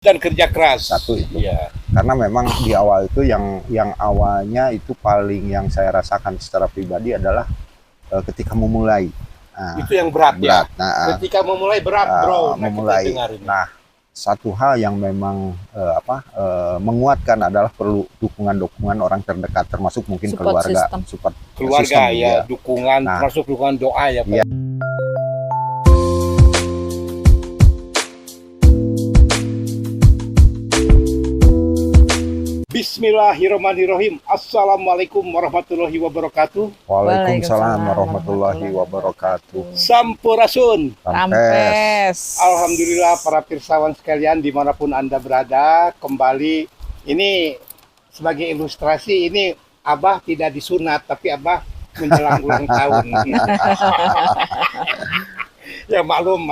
dan kerja keras. Satu itu. Iya. Karena memang di awal itu yang awalnya itu paling yang saya rasakan secara pribadi adalah ketika memulai. Nah, Itu yang berat ya. Nah, ketika memulai berat, bro. Nah, memulai. Nah, satu hal yang memang menguatkan adalah perlu dukungan orang terdekat, termasuk mungkin support keluarga, system. Keluarga system, ya, dukungan, termasuk dukungan doa ya, Pak. Ya. Bismillahirrahmanirrahim. Assalamualaikum warahmatullahi wabarakatuh. Waalaikumsalam warahmatullahi wabarakatuh. Sampurasun. Rampes. Alhamdulillah para pirsawan sekalian dimanapun Anda berada, kembali ini sebagai ilustrasi, ini Abah tidak disunat tapi Abah menjelang ulang tahun. Ya maklum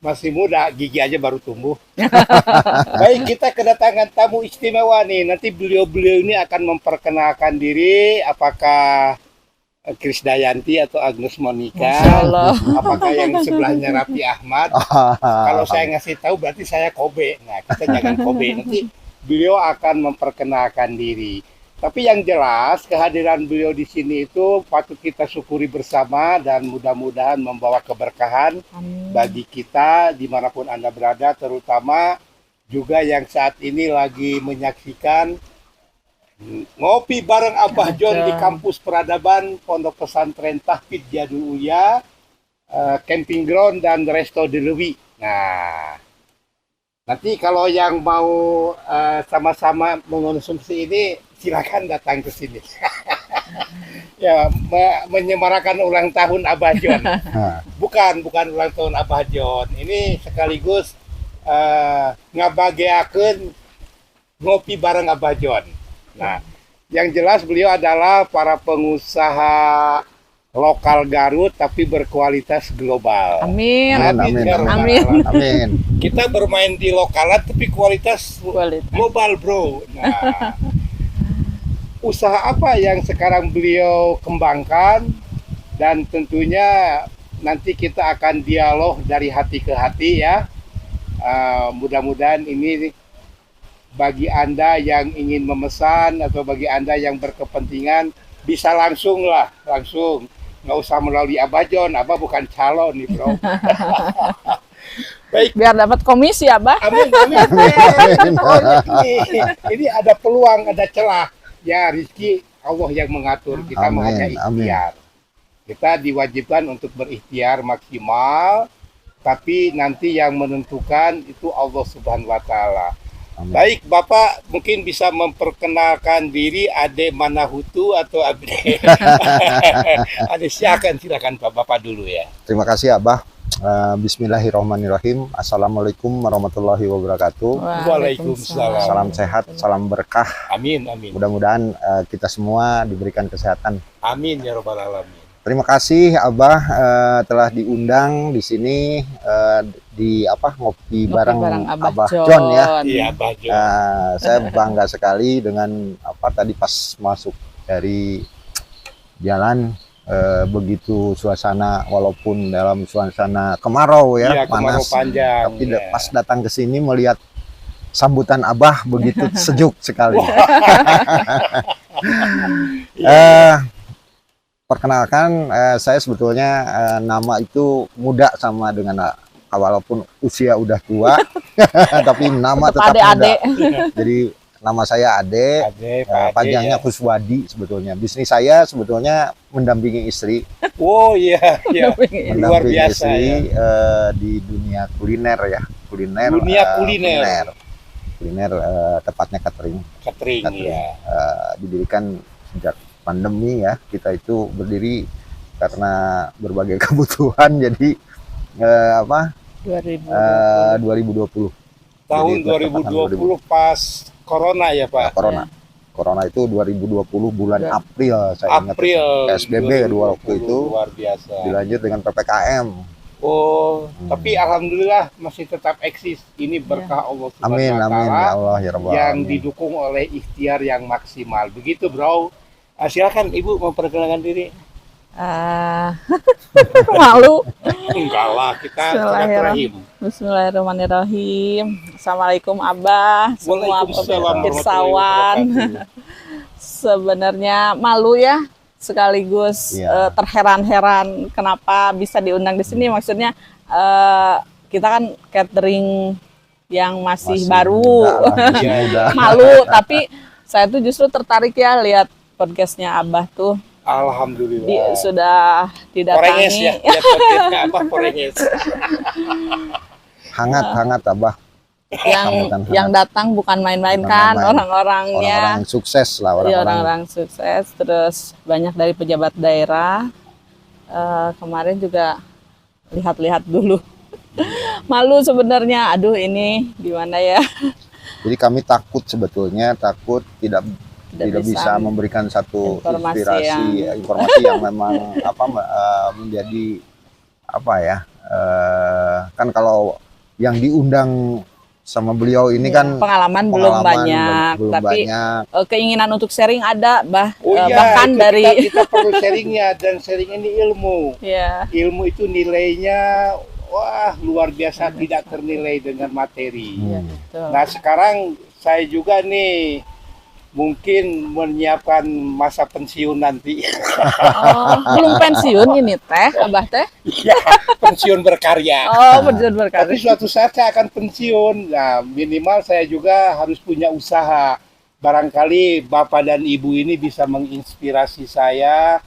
masih muda, gigi aja baru tumbuh. Baik, kita kedatangan tamu istimewa nih. Nanti beliau-beliau ini akan memperkenalkan diri. Apakah Krisdayanti atau Agnes Monica? Apakah yang sebelahnya Raffi Ahmad? Kalau saya ngasih tahu berarti saya Kobe. Nah, kita jangan Kobe. Nanti beliau akan memperkenalkan diri. Tapi yang jelas kehadiran beliau di sini itu patut kita syukuri bersama dan mudah-mudahan membawa keberkahan bagi kita dimanapun Anda berada, terutama juga yang saat ini lagi menyaksikan ngopi bareng Abah John di kampus peradaban Pondok Pesantren Tahfidz Jadul Uya, camping ground dan resto di Lewi. Nah, nanti kalau yang mau sama-sama mengonsumsi ini silakan datang ke sini. Ya, menyemarakan ulang tahun Abah John. Bukan ulang tahun Abah John. Ini sekaligus ngabageakeun ngopi bareng Abah John. Nah, yang jelas beliau adalah para pengusaha lokal Garut tapi berkualitas global. Amin. Amin. Kita bermain di lokalan tapi kualitas global, bro. Nah, usaha apa yang sekarang beliau kembangkan, dan tentunya nanti kita akan dialog dari hati ke hati ya. Mudah-mudahan ini bagi Anda yang ingin memesan atau bagi Anda yang berkepentingan bisa langsung, nggak usah melalui Abah John. Abah bukan calon nih, bro. Baik. Biar dapat komisi ya, Abah. Amin. Ini ada peluang, ada celah. Ya, rezeki Allah yang mengatur, kita hanya ikhtiar. Kita diwajibkan untuk berikhtiar maksimal, tapi nanti yang menentukan itu Allah Subhanahu wa Ta'ala. Baik, Bapak mungkin bisa memperkenalkan diri, Ade Manahutu atau Ade Ade silakan Bapak dulu ya. Terima kasih Abah. Bismillahirrahmanirrahim. Assalamualaikum warahmatullahi wabarakatuh. Waalaikumsalam. Salam sehat, salam berkah. Amin. Mudah-mudahan kita semua diberikan kesehatan. Amin ya robbal alamin. Terima kasih Abah telah diundang di sini di ngopi bareng Abah John ya. Iya, Abah John. Saya bangga sekali dengan tadi pas masuk dari jalan. Begitu suasana, walaupun dalam suasana kemarau ya, panas, kemarau panjang, tapi pas datang ke sini melihat sambutan Abah begitu sejuk sekali. Perkenalkan, saya sebetulnya nama itu muda sama dengan walaupun usia udah tua, tapi nama tetap muda. Jadi nama saya Ade, panjangnya Kuswadi sebetulnya. Bisnis saya sebetulnya mendampingi istri. Oh iya, luar biasa istri, di dunia kuliner ya. Kuliner, tepatnya catering. Ya. Didirikan sejak pandemi ya. Kita itu berdiri karena berbagai kebutuhan. Jadi 2020. Tahun 2020 pas Corona ya Pak? Corona itu 2020 bulan April, saya ingat. PSBB waktu itu. Luar biasa. Dilanjut dengan PPKM. Oh, tapi alhamdulillah masih tetap eksis. Ini berkah Allah Subhanahu wa Ta'ala. Amin ya Allah ya Rabbal yang didukung oleh ikhtiar yang maksimal. Begitu, bro. Silakan Ibu memperkenalkan diri. Ah, malu. Enggak lah, kita silaturahim. Bismillahirrahmanirrahim. Assalamualaikum Abah, semua Waalaikumsalam pirsawan. Sebenarnya malu ya, sekaligus Iya. terheran-heran kenapa bisa diundang di sini. Maksudnya kita kan catering yang masih baru, muda lah, masih muda. malu. Tapi saya tuh justru tertarik ya lihat podcastnya Abah tuh. Alhamdulillah. Sudah Porenges ya, didatangi. lihat podcastnya apa Porenges. Hangat Abah. Yang datang bukan main-main Bukan kan, main-main. orang-orangnya. Orang sukses lah, Iya, orang-orang. orang-orang sukses, terus banyak dari pejabat daerah. Kemarin juga lihat-lihat dulu. Malu sebenarnya, aduh ini gimana ya? Jadi kami takut sebetulnya, takut tidak bisa memberikan satu informasi informasi yang memang menjadi apa ya, kan kalau yang diundang sama beliau ini Ya, kan pengalaman belum banyak, belum tapi banyak. keinginan untuk sharing ada, Oh iya, bahkan itu dari kita perlu sharingnya, dan sharing ini ilmu. ya Ilmu itu nilainya wah luar biasa, tidak ternilai dengan materi. ya, Hmm. betul. Nah sekarang saya juga nih mungkin menyiapkan masa pensiun nanti. Oh, belum pensiun ini teh, Abah teh. Ya, pensiun berkarya. Oh, berjalan Tapi berkarir. suatu saat saya akan pensiun. Nah, minimal saya juga harus punya usaha. Barangkali Bapak dan Ibu ini bisa menginspirasi saya.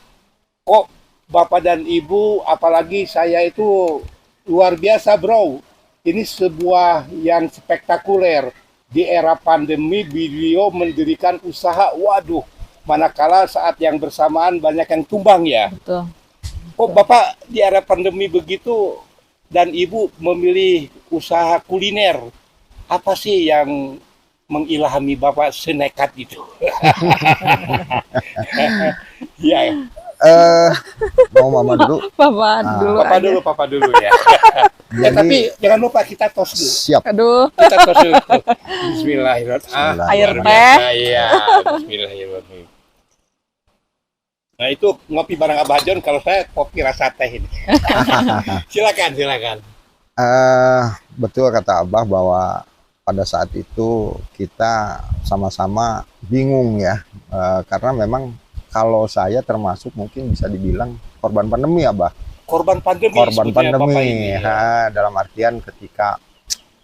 Kok Bapak dan Ibu, apalagi saya itu luar biasa, bro. Ini sebuah yang spektakuler. Di era pandemi, beliau mendirikan usaha. Waduh, manakala saat yang bersamaan banyak yang tumbang ya. Betul. Kok Bapak di era pandemi begitu dan Ibu memilih usaha kuliner? Apa sih yang mengilhami Bapak senekat itu? Ya, Mau mama dulu. Bapak dulu Papa aja. dulu, Papa dulu ya. Jadi Tapi jangan lupa kita tos dulu. siap. Aduh, Kita tos dulu. Bismillahirrahmanirrahim. Air Luar teh. biasa, iya. Bismillahirrahmanirrahim. Nah itu ngopi bareng Abah John, kalau saya kopi rasa teh ini. Silakan. Betul kata Abah bahwa pada saat itu kita sama-sama bingung ya, karena memang kalau saya termasuk mungkin bisa dibilang korban pandemi Abah. Korban pandemi. Korban sebetulnya Bapak pandemi, ini, ya. dalam artian ketika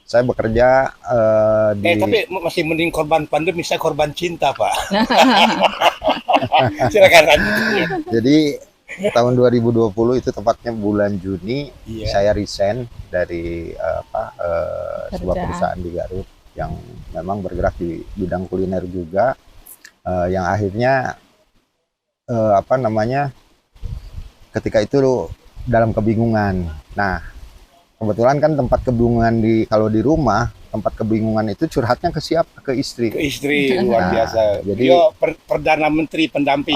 saya bekerja Tapi masih mending korban pandemi, saya korban cinta, Pak. Silakan lanjut. jadi tahun 2020 itu tepatnya bulan Juni, Iya. saya resign dari sebuah Kerjaan. perusahaan di Garut yang memang bergerak di bidang kuliner juga, yang akhirnya ketika itu dalam kebingungan. Nah, kebetulan kan tempat kebingungan kalau di rumah, tempat kebingungan itu curhatnya ke siapa? Ke istri. Ke istri luar Nah, biasa. jadi- Beliau Perdana Menteri pendamping.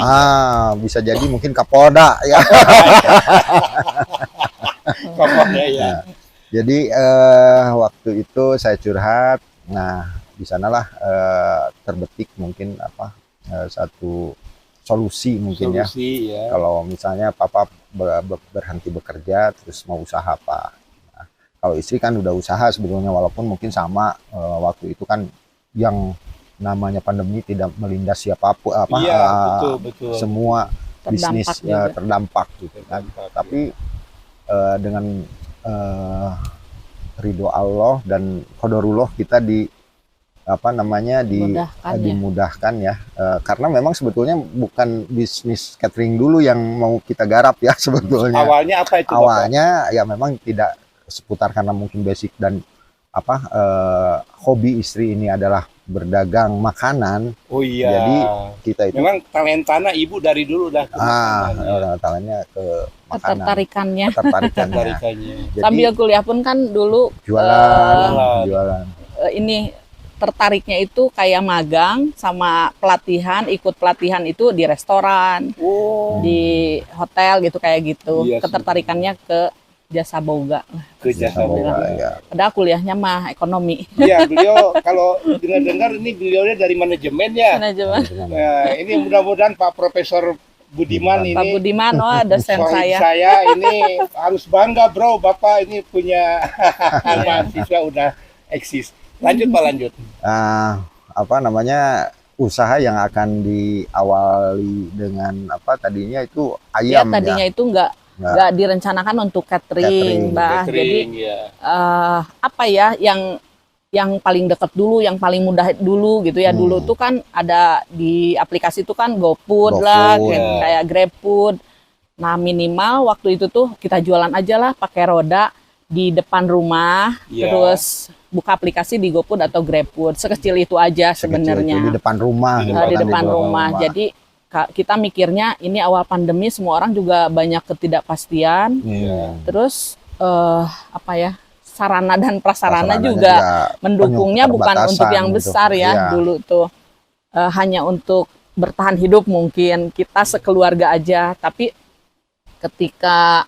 Bisa jadi mungkin Kapolda ya. Pokoknya ya. Jadi waktu itu saya curhat. Nah, di sanalah terbetik mungkin satu solusi mungkin ya. Solusi ya. Kalau misalnya papa berhenti bekerja terus mau usaha apa. Nah, kalau istri kan udah usaha sebetulnya, walaupun mungkin sama waktu itu kan yang namanya pandemi tidak melindas siapapun Iya, betul. semua bisnis Terdampak juga. terdampak gitu kan. Terdampak, Tapi dengan ridho Allah dan qadarullah kita Dimudahkan ya. dimudahkan ya. Karena memang sebetulnya bukan bisnis catering dulu yang mau kita garap ya sebetulnya. Awalnya apa itu, Bapak? Awalnya ya memang tidak seputar, karena mungkin basic dan hobi istri ini adalah berdagang makanan. Oh iya. Jadi kita itu Memang talentana Ibu dari dulu dah. ke makanan, ya. orang tangannya ke makanan, Ketertarikannya. ketertarikannya. Tarikannya. Jadi Sambil kuliah pun kan dulu jualan. ini tertariknya itu kayak magang sama pelatihan, ikut pelatihan itu di restoran, Oh, di hotel gitu kayak gitu. Iya sih. Ketertarikannya ke jasa boga. ke jasa boga. ya. Padahal kuliahnya mah ekonomi. Iya, beliau kalau dengar-dengar ini beliaunya dari manajemen ya. Manajemen. Nah, ini mudah-mudahan Pak Profesor Budiman Pak ini Budiman, oh dosen sohib saya. saya ini harus bangga bro, Bapak ini punya mahasiswa udah eksis. Lanjut Pak, lanjut. Apa namanya, usaha yang akan diawali dengan apa tadinya itu Ya ayam tadinya ya. itu nggak direncanakan untuk catering, Mbak. Jadi Catering, ya. apa ya yang paling dekat dulu, yang paling mudah dulu gitu ya. Dulu tuh kan ada di aplikasi tuh kan GoFood lah, GoFood, kayak GrabFood. Nah, minimal waktu itu tuh kita jualan aja lah pakai roda di depan rumah, Iya. terus buka aplikasi di GoFood atau GrabFood. Sekecil itu aja Sekecil sebenarnya. itu di depan rumah. Di gitu Di kan, depan bawah rumah. Jadi kita mikirnya ini awal pandemi semua orang juga banyak ketidakpastian. Iya. Terus apa ya, sarana dan prasarananya Prasarananya juga juga mendukungnya penuh bukan untuk yang keterbatasan besar gitu. ya. Iya. Dulu tuh hanya untuk bertahan hidup mungkin kita sekeluarga aja. Tapi ketika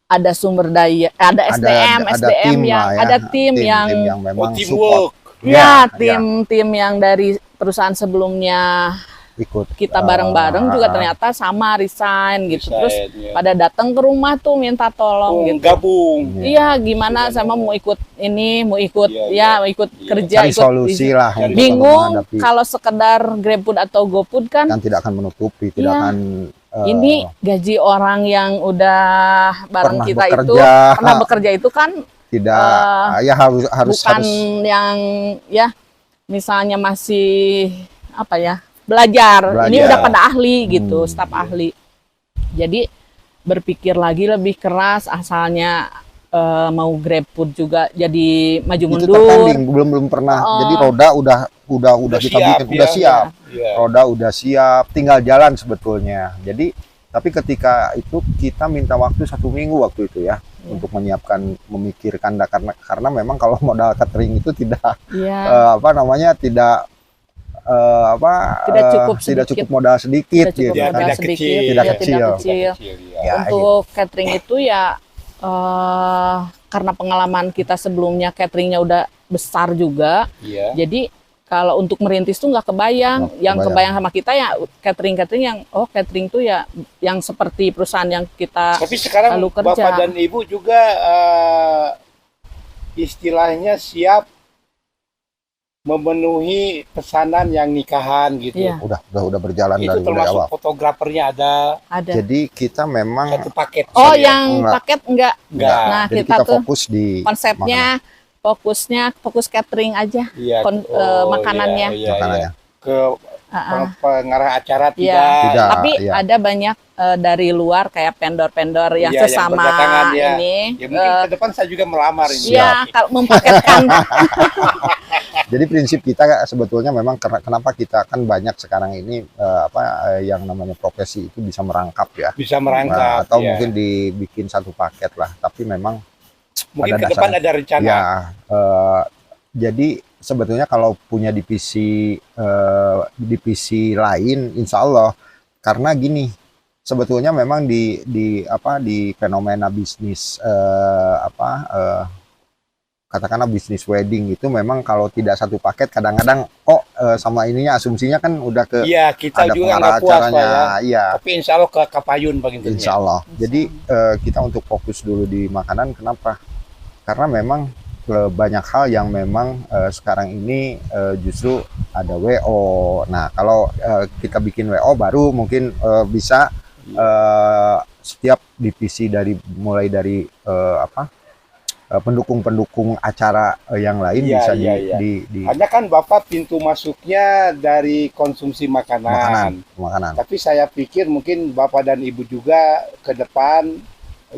ada sumber daya, ada SDM tim yang lah ya. ada tim yang memang Oh, support teamwork. ya Iya, tim yang dari perusahaan sebelumnya ikut kita bareng-bareng juga ternyata sama resign gitu. Terus Resign, ya. pada datang ke rumah tuh minta tolong gitu. Gabung. Iya, gimana sama mau ikut ini, mau ikut Iya, mau ikut iya. kerja, cari ikut solusi lah untuk bingung menghadapi. kalau sekedar GrabFood atau GoFood kan Kan tidak akan menutupi, tidak Iya. akan ini gaji orang yang udah bareng pernah kita itu bekerja. pernah bekerja itu kan tidak ya harus bukan yang ya misalnya masih apa ya belajar. Ini Belajar. udah pada ahli gitu, staf ahli. Jadi berpikir lagi lebih keras, asalnya mau GrabFood juga jadi maju itu mundur. tertanding, belum pernah. Jadi roda udah kita siap, bikin, udah ya. siap. Iya. Roda udah siap, tinggal jalan sebetulnya. Jadi tapi ketika itu kita minta waktu 1 minggu waktu itu ya untuk menyiapkan, memikirkan karena memang kalau modal catering itu tidak Iya. apa namanya tidak Tidak cukup tidak sedikit. cukup modal sedikit Tidak cukup gitu Ya, modal kan. tidak sedikit, kecil. Tidak ya, kecil. tidak kecil. ya. Ya, Untuk catering itu ya karena pengalaman kita sebelumnya cateringnya udah besar juga, Iya. jadi kalau untuk merintis tuh nggak kebayang. Nggak Yang kebayang. kebayang sama kita ya catering yang catering tuh ya yang seperti perusahaan yang kita Tapi sekarang lalu kerja. Bapak dan Ibu juga istilahnya siap memenuhi pesanan yang nikahan gitu. Iya. Udah berjalan Itu dari mulai termasuk awal. fotografernya ada ada. Jadi kita memang satu paket. Oh, sorry ya. yang Enggak. paket enggak. Enggak. Nah, jadi kita kita tuh fokus di konsepnya fokus catering aja. Iya. makanannya. Iya, iya, makanannya. iya. Ke Ah, ah. pengarah acara Iya. Tidak. Tapi iya. ada banyak dari luar kayak vendor-vendor yang Iya, yang sesama berdatangan, ya. ini. Ya mungkin ke depan saya juga melamar ini. Iya, kalau mempaketkan. Jadi prinsip kita sebetulnya memang kenapa kita kan banyak sekarang ini yang namanya profesi itu bisa merangkap ya. Bisa Nah, merangkap. atau ya. mungkin dibikin satu paket lah. Tapi memang Mungkin pada ke depan dasarnya- ada rencana. ya jadi sebetulnya kalau punya divisi lain, insya Allah, karena gini, sebetulnya memang di fenomena bisnis katakanlah bisnis wedding itu memang kalau tidak satu paket kadang-kadang sama ininya asumsinya kan udah ke Iya, kita ada juga pengarah nggak puas Pak ya. acaranya, iya. Tapi insya Allah ke Kapayun bagian Insya Allah. Jadi kita untuk fokus dulu di makanan. Kenapa? Karena memang banyak hal yang memang sekarang ini justru ada WO. Nah, kalau kita bikin WO baru mungkin bisa setiap divisi mulai dari pendukung-pendukung acara yang lain Iya, bisa iya. di Hanya kan Bapak pintu masuknya dari konsumsi makanan. makanan. Tapi saya pikir mungkin Bapak dan Ibu juga ke depan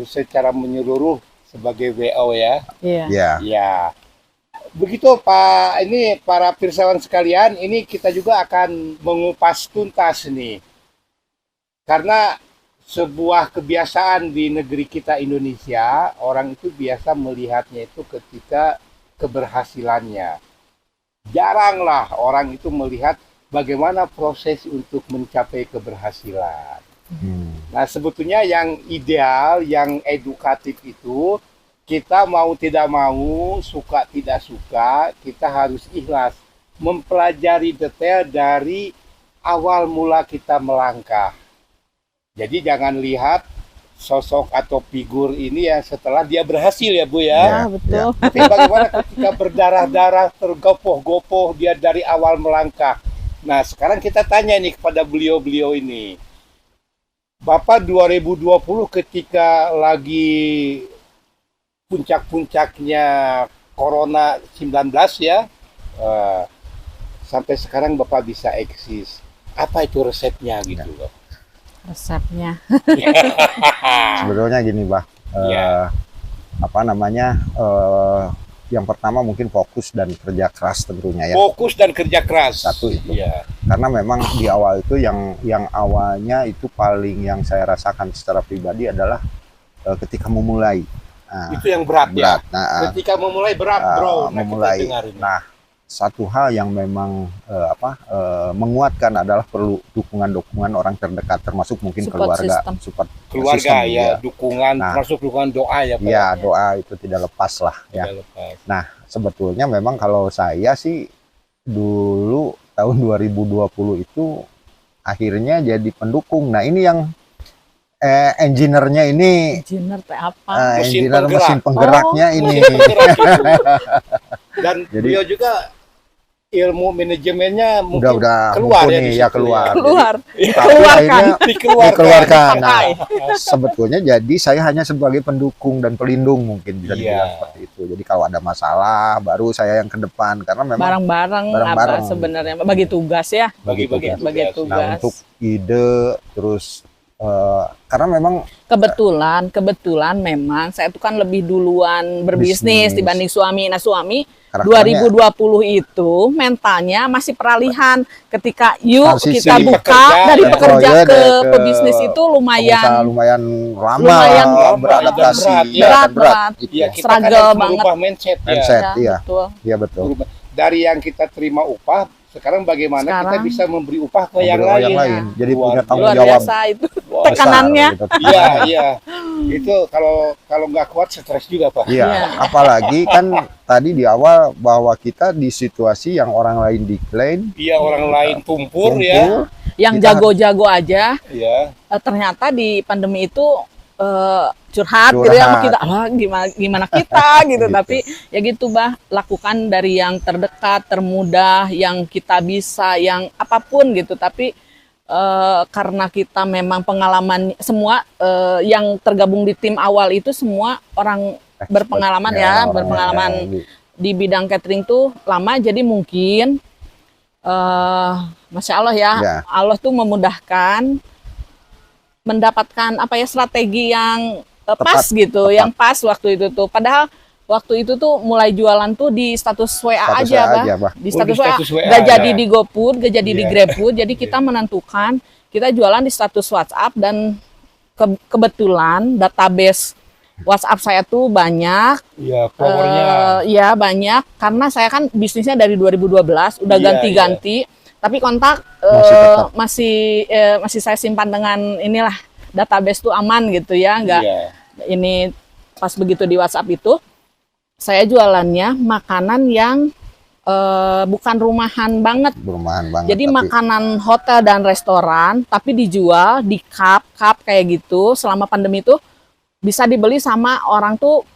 secara menyeluruh sebagai WO ya. Iya. Ya. Ya. Begitu Pak, ini para pirsawan sekalian, ini kita juga akan mengupas tuntas nih. Karena sebuah kebiasaan di negeri kita Indonesia, orang itu biasa melihatnya itu ketika keberhasilannya. Jaranglah orang itu melihat bagaimana proses untuk mencapai keberhasilan. Nah, sebetulnya yang ideal, yang edukatif itu, kita mau tidak mau, suka tidak suka, kita harus ikhlas mempelajari detail dari awal mula kita melangkah. Jadi jangan lihat sosok atau figur ini yang setelah dia berhasil ya Bu Ya, ya. betul. Tapi bagaimana ketika berdarah-darah, tergopoh-gopoh dia dari awal melangkah. Nah sekarang kita tanya nih kepada beliau-beliau ini. Bapak 2020 ketika lagi puncak-puncaknya Corona 19 ya, sampai sekarang Bapak bisa eksis. Apa itu resepnya gitu loh? Resepnya. Sebetulnya gini, Bah. Ya. Apa namanya? Yang pertama mungkin fokus dan kerja keras tentunya ya. Fokus dan kerja keras. Satu itu. Ya. Karena memang di awal itu yang awalnya itu paling yang saya rasakan secara pribadi adalah ketika memulai. Nah, Itu yang berat, berat. ya. Nah, Ketika memulai berat, bro. Nah, memulai. kita dengarin. Nah, satu hal yang memang menguatkan adalah perlu dukungan orang terdekat, termasuk mungkin Support keluarga, system. support Keluarga system, ya, dukungan, Nah. termasuk dukungan doa ya Pak. Ya, doa itu tidak lepas lah ya. Tidak lepas. Nah, sebetulnya memang kalau saya sih dulu tahun 2020 itu akhirnya jadi pendukung. Nah, ini yang engineer-nya ini Engineer teh apa? Mesin engineer penggerak. mesin penggeraknya ini. Mesin penggerak itu. Dan Jadi- beliau juga ilmu manajemennya mungkin udah keluar ya mumpuni, di ya situ keluar. Keluar. Tapi Dikeluarkan. akhirnya dikeluarkan. Nah, Dipakai. sebetulnya jadi saya hanya sebagai pendukung dan pelindung mungkin bisa dibilang Iya. seperti itu. Jadi kalau ada masalah baru saya yang ke depan karena memang Bareng-bareng apa Bareng-bareng. sebenarnya bagi tugas ya. bagi-bagi Bagi tugas. tugas. nah untuk ide terus karena memang Kebetulan memang saya itu kan lebih duluan berbisnis Bisnis. dibanding suami. Nah, suami karakternya 2020 itu mentalnya masih peralihan ketika yuk Transisi. kita Dari buka pekerja dari ke pekerja proyek, ke ke pebisnis itu pengusaha lumayan lumayan lama Lumayan beradaptasi berat, ya, berat, dan berat. gitu. Iya, kita Struggle kan harus banget. merubah mindset, Mindset. ya. iya. betul. Iya betul. Berubah. Dari yang kita terima upah, sekarang bagaimana kita Sekarang bisa memberi upah ke yang Memberi orang lain. Jadi Luar punya tanggung Luar jawab biasa itu Wah, besar tekanannya. gitu. Iya, iya. Itu kalau nggak kuat stres juga Pak. Iya, Iya. apalagi kan tadi di awal bahwa kita di situasi yang orang lain diklaim, Iya, orang lain tumpur ya. Yang Kita- jago-jago aja Iya. ternyata di pandemi itu curhat gitu ya sama Curhat. kita, "Ah, gimana kita gitu. Gitu. Tapi ya gitu bah, lakukan dari yang terdekat, termudah, yang kita bisa, yang apapun gitu. Tapi karena kita memang pengalaman semua yang tergabung di tim awal itu semua orang berpengalaman ya, orang berpengalaman yang di bidang catering tuh lama, jadi mungkin Masya Allah ya, Ya. Allah tuh memudahkan mendapatkan apa ya strategi yang pas gitu, tepat. yang pas waktu itu tuh. Padahal waktu itu tuh mulai jualan tuh di status WA status aja, Bah. aja, Bah. Di Oh, status di WA, status WA, gak jadi ya. di GoFood, gak jadi di Iya. GrabFood. Jadi kita menentukan kita jualan di status WhatsApp dan kebetulan database WhatsApp saya tuh banyak. Iya, powernya. Iya banyak karena saya kan bisnisnya dari 2012 udah Iya, ganti-ganti, tapi kontak Masih tetap. masih saya simpan dengan inilah database tuh aman gitu ya, nggak Iya. ini pas begitu di WhatsApp itu saya jualannya makanan yang bukan rumahan banget. Berumahan banget. Jadi tapi makanan hotel dan restoran tapi dijual di cup kayak gitu selama pandemi itu bisa dibeli sama orang tuh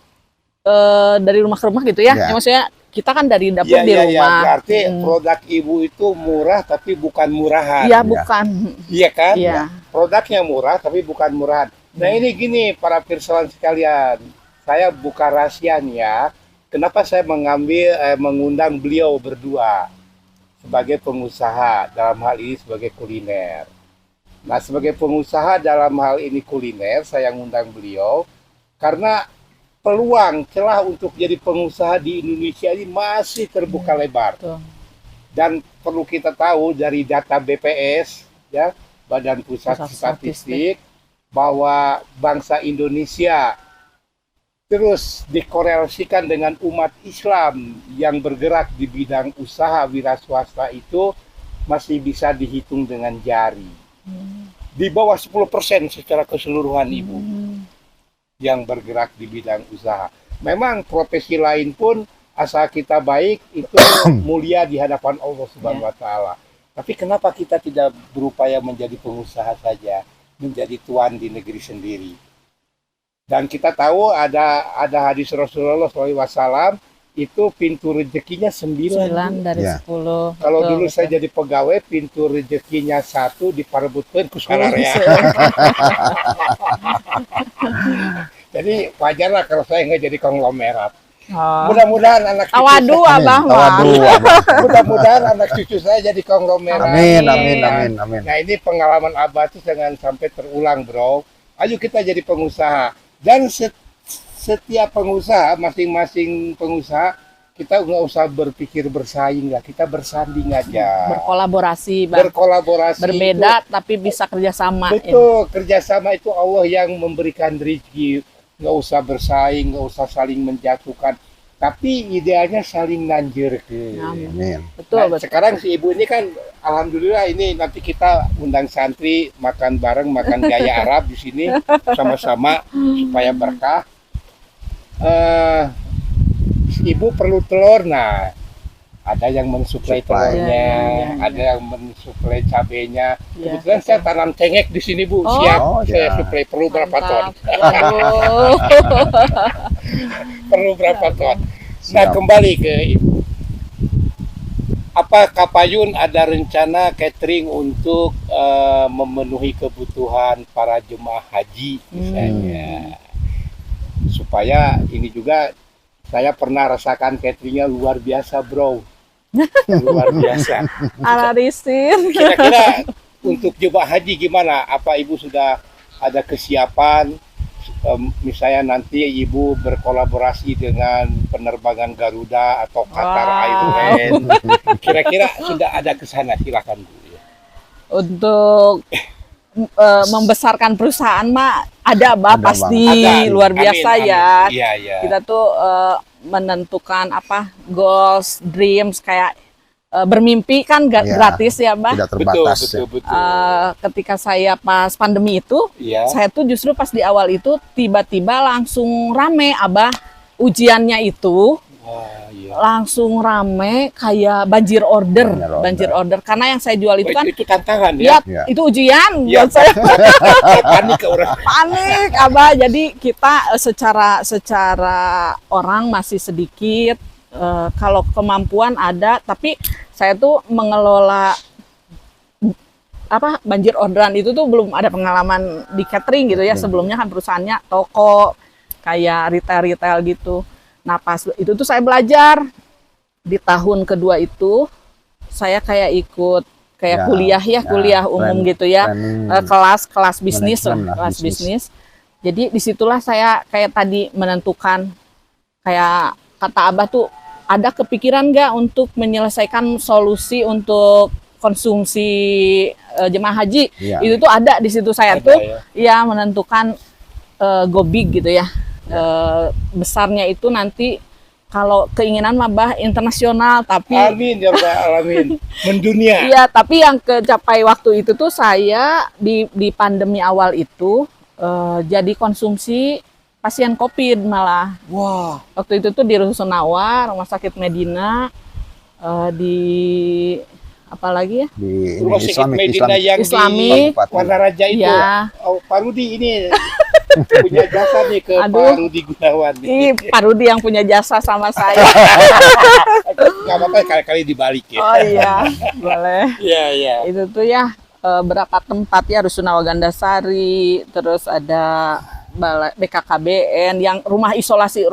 dari rumah ke rumah gitu ya. Ya. Ya, maksudnya kita kan dari dapur Iya, di iya, iya. rumah. Berarti Hmm. produk ibu itu murah tapi bukan murahan. Iya bukan. Iya kan? Iya. Produknya murah tapi bukan murahan. Nah ini gini para pirsawan sekalian, saya buka rahasia nih ya. Kenapa saya mengundang beliau berdua sebagai pengusaha dalam hal ini sebagai kuliner. Nah sebagai pengusaha dalam hal ini kuliner saya ngundang beliau karena peluang celah untuk jadi pengusaha di Indonesia ini masih terbuka lebar. Tuh. Dan perlu kita tahu dari data BPS ya, Badan Pusat Pusat Statistik, bahwa bangsa Indonesia terus dikorelasikan dengan umat Islam yang bergerak di bidang usaha wira swasta itu masih bisa dihitung dengan jari. Di bawah 10% secara keseluruhan ibu yang bergerak di bidang usaha. Memang profesi lain pun asal kita baik itu mulia di hadapan Allah Subhanahu wa taala. Tapi kenapa kita tidak berupaya menjadi pengusaha saja? menjadi tuan di negeri sendiri. Dan kita tahu ada hadis Rasulullah SAW itu pintu rezekinya 9 dari Ya. 10. Kalau Betul, dulu betul. saya jadi pegawai, pintu rezekinya 1 diparebutkeun ku ya. Jadi wajar lah kalau saya nggak jadi konglomerat. Oh. Mudah-mudahan anak cucu Tawadu saya, abah mah. Tawadu, Abah. mudah-mudahan anak cucu saya jadi konglomerat. Amin, amin, amin, amin. Nah ini pengalaman Abah itu jangan sampai terulang, bro. Ayo kita jadi pengusaha. Dan setiap pengusaha, masing-masing pengusaha, kita nggak usah berpikir bersaing lah, kita bersanding aja. Berkolaborasi, Bang. Berkolaborasi. Berbeda tapi bisa kerjasama. Betul, kerjasama itu Allah yang memberikan rezeki. Nggak usah bersaing, nggak usah saling menjatuhkan. Tapi idealnya saling nanjurkeun. Amin. Amin. Betul, Nah, betul. sekarang si ibu ini kan, alhamdulillah ini nanti kita undang santri makan bareng, makan gaya Arab di sini sama-sama supaya berkah. Si ibu perlu telur, nah ada yang mensuplai Suplai. telurnya, Ya. ada yang mensuplai cabenya. Ya, Kebetulan saya betul. tanam cengek di sini bu, Oh. siap Oh, saya ya. suplai. Perlu berapa ton? Mantap. Waduh. Perlu berapa ton? Nah Siap. kembali ke ibu. Apa Kapayun ada rencana catering untuk memenuhi kebutuhan para jemaah haji misalnya? Supaya ini juga saya pernah rasakan cateringnya luar biasa bro. Luar biasa. Ala risin. Kira-kira untuk jemaah haji gimana? Apa ibu sudah ada kesiapan? Misalnya nanti ibu berkolaborasi dengan penerbangan Garuda atau Qatar Wow. Airways. Kira-kira sudah ada ke sana, silakan Bu. Untuk membesarkan perusahaan mah ada Bah Ada, pasti Ada. luar biasa Amin, ya. amin. Iya, iya. Kita tuh menentukan apa goals, dreams kayak bermimpi kan Ya. gratis ya Bah. Tidak Betul, terbatas. betul, betul. Ketika saya pas pandemi itu, Iya. saya tuh justru pas di awal itu tiba-tiba langsung rame Abah ujiannya itu. Wah, iya. Langsung rame kayak banjir order, karena yang saya jual itu kan Itu tantangan ya, ya. Ya. itu ujian Ya. buat saya. Panik ke orang. Panik Abah, jadi kita secara orang masih sedikit, kalau kemampuan ada, tapi saya tuh mengelola apa banjir orderan itu tuh belum ada pengalaman di catering gitu ya. Sebelumnya kan perusahaannya toko kayak retail gitu. Nah pas itu tuh saya belajar di tahun kedua itu saya kayak ikut kayak kuliah umum gitu ya, kelas bisnis lah, Manajemen lah, kelas bisnis. bisnis. Jadi disitulah saya kayak tadi menentukan kayak kata Abah tuh ada kepikiran nggak untuk menyelesaikan solusi untuk konsumsi jemaah haji. Iya. Itu tuh ada di situ saya Ada, tuh ya. ya menentukan go big gitu ya. Besarnya itu nanti kalau keinginan mah Bah internasional, tapi Amin ya Rabbal alamin. Mendunia. iya, tapi yang kecapai waktu itu tuh saya di pandemi awal itu jadi konsumsi pasien COVID malah. Wah. Waktu itu tuh di Rusunawa, Rumah Sakit Medina, di apa lagi ya? Di Rumah sakit Medina yang Islamik. di Warna Raja itu. Ya. Oh, Pak Rudi ini punya jasa nih ke Aduh. Pak Rudi Gunawan. Ih, Pak Rudi yang punya jasa sama saya. Nggak apa-apa kali-kali dibalik ya. Oh iya, boleh. Iya, iya. Itu tuh ya berapa tempat ya, Rusunawa Gandasari, terus ada BKKBN yang rumah isolasi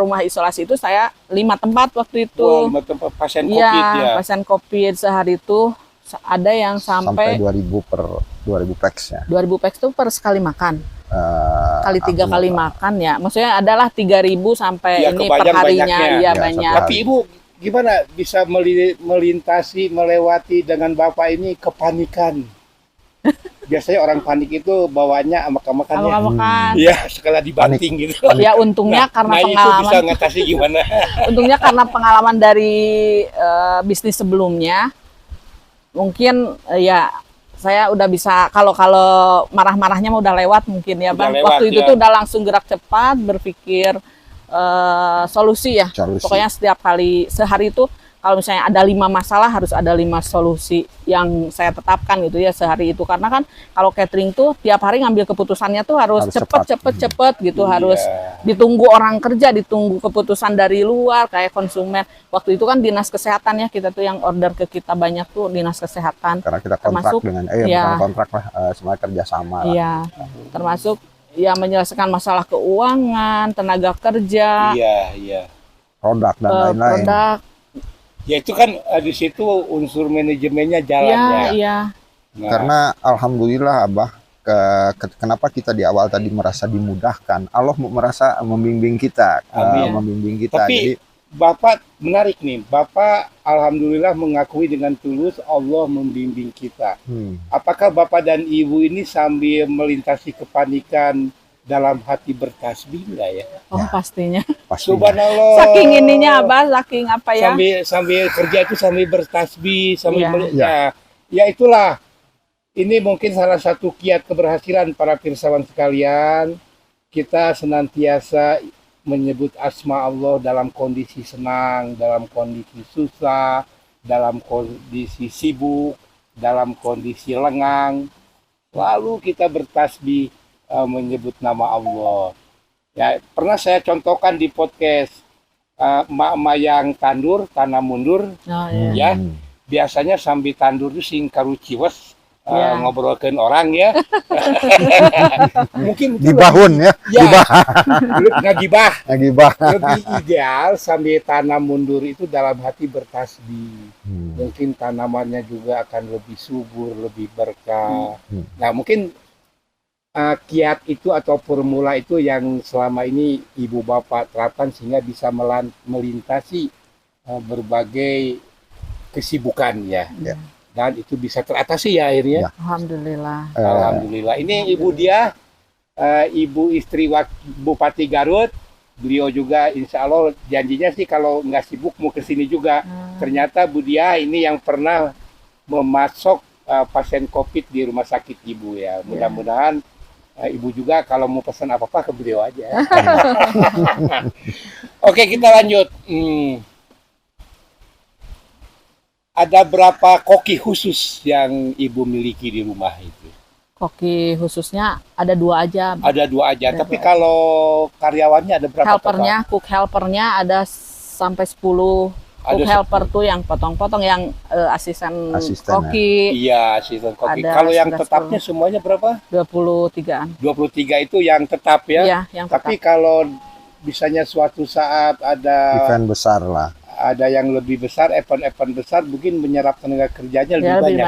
itu saya 5 tempat waktu itu. Wah, 5 tempat pasien COVID Iya, ya. pasien COVID sehari itu ada yang sampai sampai 2000 packs ya. 2000 packs tuh per sekali makan. Kali 3 aku kali lupa. makan ya. Maksudnya adalah 3000 sampai Ya, ini per kebayang harinya. banyaknya. Iya, Ya, banyak. satu Tapi Ibu gimana bisa melewati dengan Bapak ini kepanikan? Biasanya orang panik itu bawanya amak-amakan ya. Makan. Iya, sekali dibanting gitu. Ya untungnya karena itu pengalaman. bisa ngatasi gimana? Untungnya karena pengalaman dari bisnis sebelumnya, mungkin ya saya udah bisa, kalau marah-marahnya mah udah lewat mungkin ya Udah Bang. lewat, Waktu itu ya. tuh udah langsung gerak cepat, berpikir solusi ya. Solusi. Pokoknya setiap kali sehari itu kalau misalnya ada 5 masalah harus ada 5 solusi yang saya tetapkan gitu ya sehari itu, karena kan kalau catering tuh tiap hari ngambil keputusannya tuh harus cepet gitu, harus ditunggu orang kerja, ditunggu keputusan dari luar kayak konsumen. Waktu itu kan dinas kesehatan ya, kita tuh yang order ke kita banyak tuh dinas kesehatan, karena kita kontrak termasuk, dengan ya, bukan kontrak lah, semua kerjasama lah. Iya, termasuk ya menyelesaikan masalah keuangan, tenaga kerja, Produk dan lain-lain. produk. Ya itu kan di situ unsur manajemennya jalan ya. Iya. Nah, Karena alhamdulillah Abah, kenapa kita di awal tadi merasa dimudahkan, Allah merasa membimbing kita, membimbing kita. Tapi Jadi Bapak menarik nih, Bapak alhamdulillah mengakui dengan tulus Allah membimbing kita. Apakah Bapak dan Ibu ini sambil melintasi kepanikan dalam hati bertasbih enggak ya? Oh, pastinya. Subhanallah. Saking ininya Abah, saking apa ya? Sambil kerja itu sambil bertasbih, sambil Iya. ya itulah. Ini mungkin salah satu kiat keberhasilan para pirsawan sekalian. Kita senantiasa menyebut asma Allah dalam kondisi senang, dalam kondisi susah, dalam kondisi sibuk, dalam kondisi lengang. Lalu kita bertasbih menyebut nama Allah. Ya, pernah saya contohkan di podcast emak-emak yang tanam mundur, ya. Biasanya sambil tandur itu sing karuciwes ngobrolkan orang ya. Mungkin di bahun ya, ngagibah. ngagibah. Lebih ideal sambil tanam mundur itu dalam hati bertasbih. Mungkin tanamannya juga akan lebih subur, lebih berkah. Nah, mungkin kiat itu atau formula itu yang selama ini ibu bapak terapkan sehingga bisa melintasi berbagai kesibukan ya. Dan itu bisa teratasi ya akhirnya. Alhamdulillah. Alhamdulillah. Ini ibu dia, ibu istri Bupati Garut. Beliau juga insya Allah janjinya sih kalau nggak sibuk mau ke sini juga. Ternyata Bu Dia ini yang pernah memasok pasien COVID di rumah sakit ibu ya. Mudah-mudahan ibu juga kalau mau pesan apa-apa ke beliau aja. Oke, kita lanjut. Ada berapa koki khusus yang ibu miliki di rumah itu? Koki khususnya ada 2 aja. Ada 2 aja. Tapi kalau karyawannya ada berapa? Helpernya, cook helpernya ada sampai 10. Cook helper tuh yang potong-potong, yang asisten koki. Iya, asisten koki. Ada Kalau yang tetapnya semuanya berapa? 23-an. 23 itu yang tetap ya? Iya, yang Tapi tetap. kalau misalnya suatu saat ada Event besar lah. Ada yang lebih besar, event-event besar mungkin menyerap tenaga kerjanya lebih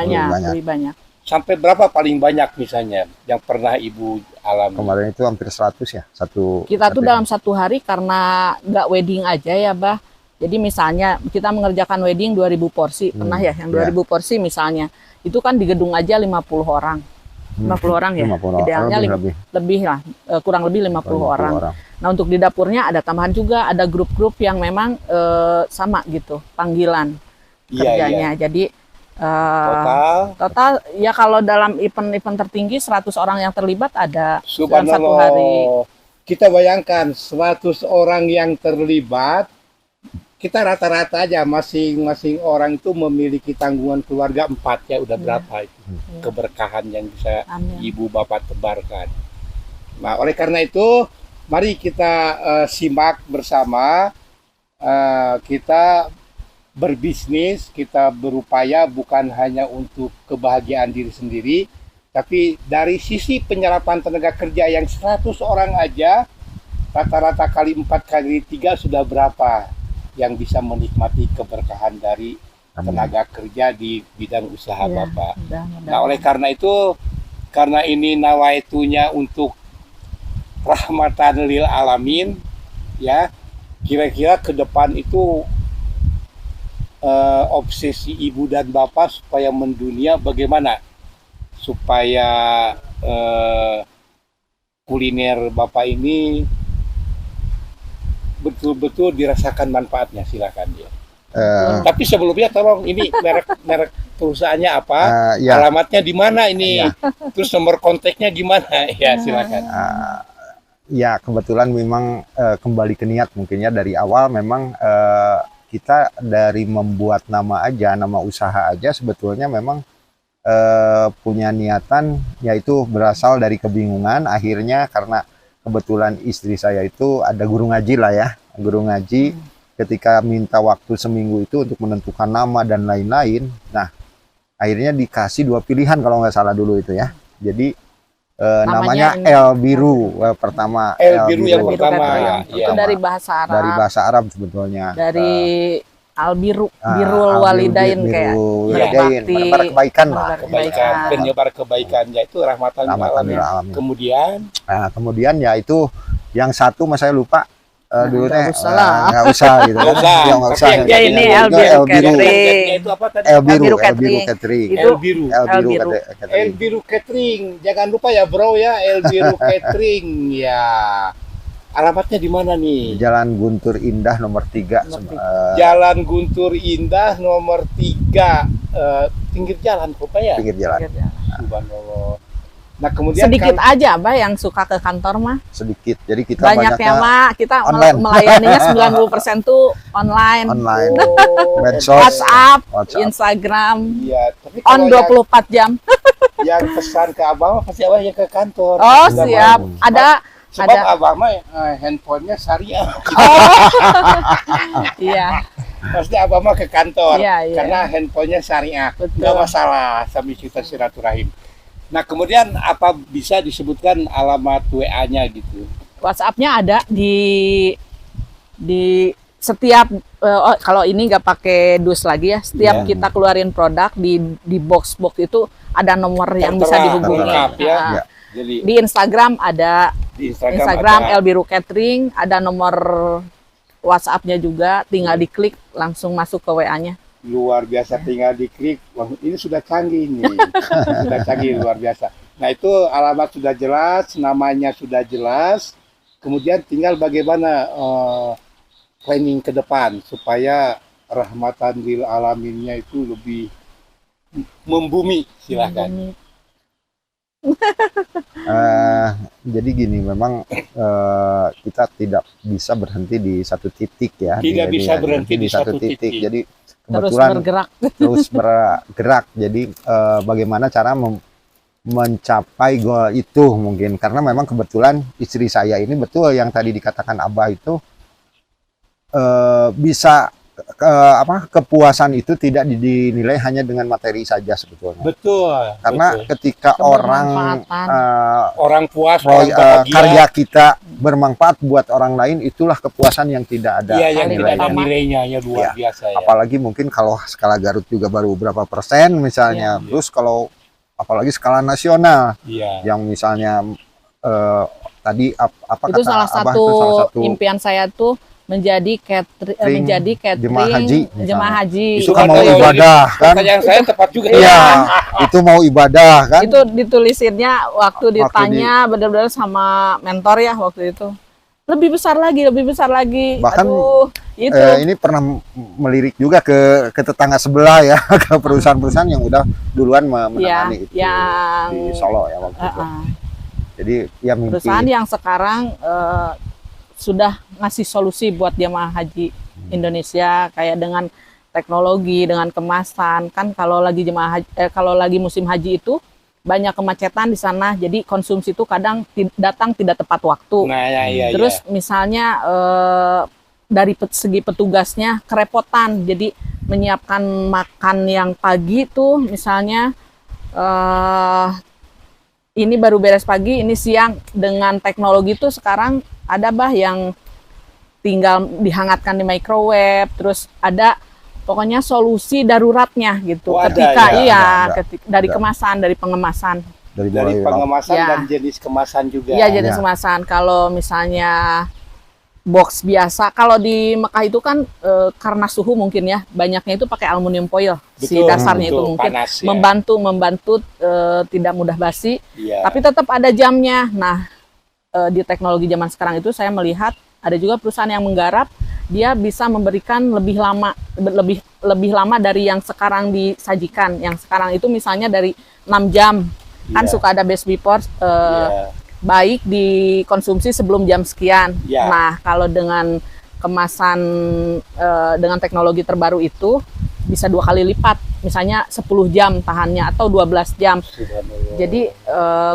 banyak. Sampai berapa paling banyak misalnya yang pernah ibu alami? Kemarin itu hampir 100 ya, Kita tuh dalam satu hari karena nggak wedding aja ya, Bah. Jadi misalnya kita mengerjakan wedding 2000 porsi, pernah ya yang 2000 porsi misalnya. Itu kan di gedung aja 50 orang. 50 orang ya. 50 Idealnya lebih lah, kurang lebih 50 orang. Nah, untuk di dapurnya ada tambahan juga, ada grup-grup yang memang sama gitu, panggilan kerjanya. Jadi total ya kalau dalam event-event tertinggi 100 orang yang terlibat ada dalam satu hari. Kita bayangkan 100 orang yang terlibat, kita rata-rata aja masing-masing orang itu memiliki tanggungan keluarga 4 ya, udah berapa itu keberkahan yang bisa ibu bapak tebarkan. Nah, oleh karena itu mari kita simak bersama, kita berbisnis, kita berupaya bukan hanya untuk kebahagiaan diri sendiri, tapi dari sisi penyerapan tenaga kerja yang 100 orang aja, rata-rata kali 4 kali 3 sudah berapa yang bisa menikmati keberkahan dari tenaga kerja di bidang usaha Bapak. Nah, oleh karena itu, karena ini nawaitunya untuk rahmatan lil alamin, ya, kira-kira ke depan itu obsesi ibu dan bapak supaya mendunia bagaimana supaya kuliner bapak ini betul-betul dirasakan manfaatnya, silakan dia. Tapi sebelumnya tolong ini merek perusahaannya apa, alamatnya di mana ini, terus nomor kontaknya gimana, ya silakan. Ya kebetulan memang kembali ke niat mungkin ya, dari awal memang kita dari membuat nama aja, nama usaha aja sebetulnya memang punya niatan, yaitu berasal dari kebingungan. Akhirnya karena kebetulan istri saya itu ada guru ngaji lah ya, guru ngaji. Ketika minta waktu seminggu itu untuk menentukan nama dan lain-lain, nah akhirnya dikasih 2 pilihan kalau nggak salah dulu itu ya. Jadi namanya El Biru pertama. El Biru yang pertama. Itu dari bahasa Arab. Dari bahasa Arab sebetulnya. Dari Al Biru, Birrul Walidain kayak menebar kebaikan lah. Penyebar kebaikan, yaitu rahmatan lil alamin. Kemudian ya itu yang satu mas saya lupa. Dulu nggak usah gitu kan. Nggak usah. Ya ini El Biru Catering. Itu apa tadi? El Biru Catering. El Biru Catering. Jangan lupa ya bro ya, El Biru Catering ya. Alamatnya di mana nih? Jalan Guntur Indah nomor 3. Jalan Guntur Indah nomor 3. Pinggir jalan kok ya? Pinggir jalan. Subhanallah. Nah, kemudian sedikit aja Mbak yang suka ke kantor mah. Sedikit. Jadi kita banyaknya mah kita online. melayaninya 90% tuh online. Medsos, WhatsApp, Instagram. Iya, tapi on 24 jam. Yang pesan ke abang pasti abang yang ke kantor. Oh, siap. Sebab abang mah handphonenya syariah. Iya. Pasti abang mah ke kantor. Iya. Karena handphonenya syariah. Betul. Nggak masalah sambil kita silaturahim. Nah, kemudian apa bisa disebutkan alamat WA-nya gitu? WhatsApp-nya ada di setiap kalau ini nggak pakai dus lagi ya. Setiap kita keluarin produk di box itu ada nomor yang bisa dihubungi. Ya. Jadi di Instagram ada. Di Instagram El Biru Catering, ada nomor WhatsApp-nya juga, tinggal diklik langsung masuk ke WA-nya. Luar biasa, tinggal diklik. Wah, ini sudah canggih nih. Sudah canggih, luar biasa. Nah, itu alamat sudah jelas, namanya sudah jelas. Kemudian tinggal bagaimana planning ke depan supaya rahmatan lil alaminnya itu lebih membumi, silahkan. Jadi gini, memang kita tidak bisa berhenti di satu titik ya. Tidak bisa berhenti di satu titik. Jadi kebetulan terus bergerak. Jadi bagaimana cara mencapai goal itu mungkin, karena memang kebetulan istri saya ini betul yang tadi dikatakan Abah itu bisa kepuasan itu tidak dinilai hanya dengan materi saja sebetulnya. Betul. Karena ketika orang puas, karya kita bermanfaat buat orang lain, itulah kepuasan yang tidak ada. Iya, yang tidak ada nilainya, ya luar biasa. Ya. Apalagi mungkin kalau skala Garut juga baru berapa persen misalnya. Terus kalau apalagi skala nasional, yang misalnya tadi apa itu kata salah Abah, satu itu salah satu impian saya tuh menjadi catering jemaah haji. Itu kan mau ibadah kan? Pertanyaan saya tepat juga. Iya, itu mau ibadah kan? Itu ditulisinnya waktu ditanya benar-benar sama mentor ya waktu itu. Lebih besar lagi. Bahkan itu. Ini pernah melirik juga ke tetangga sebelah ya, ke perusahaan-perusahaan yang udah duluan menangani itu yang di Solo ya waktu itu. Jadi ya mimpi. Perusahaan yang sekarang sudah ngasih solusi buat jemaah haji Indonesia kayak dengan teknologi, dengan kemasan. Kan kalau lagi kalau lagi musim haji itu banyak kemacetan di sana, jadi konsumsi itu kadang datang tidak tepat waktu. Nah, terus misalnya dari segi petugasnya kerepotan, jadi menyiapkan makan yang pagi tuh misalnya ini baru beres pagi, ini siang. Dengan teknologi tuh sekarang ada yang tinggal dihangatkan di microwave, terus ada pokoknya solusi daruratnya gitu. Dari kemasan, dari pengemasan. Dari pengemasan dan jenis kemasan juga. Iya, jenis kemasan. Kalau misalnya box biasa, kalau di Mekah itu kan karena suhu mungkin ya, banyaknya itu pakai aluminium foil. Si dasarnya itu mungkin panas, membantu tidak mudah basi, tapi tetap ada jamnya. Nah, di teknologi zaman sekarang itu saya melihat ada juga perusahaan yang menggarap, dia bisa memberikan lebih lama dari yang sekarang disajikan. Yang sekarang itu misalnya dari 6 jam. Kan suka ada best before, baik dikonsumsi sebelum jam sekian. Nah, kalau dengan kemasan dengan teknologi terbaru itu bisa 2 kali lipat, misalnya 10 jam tahannya atau 12 jam. Jadi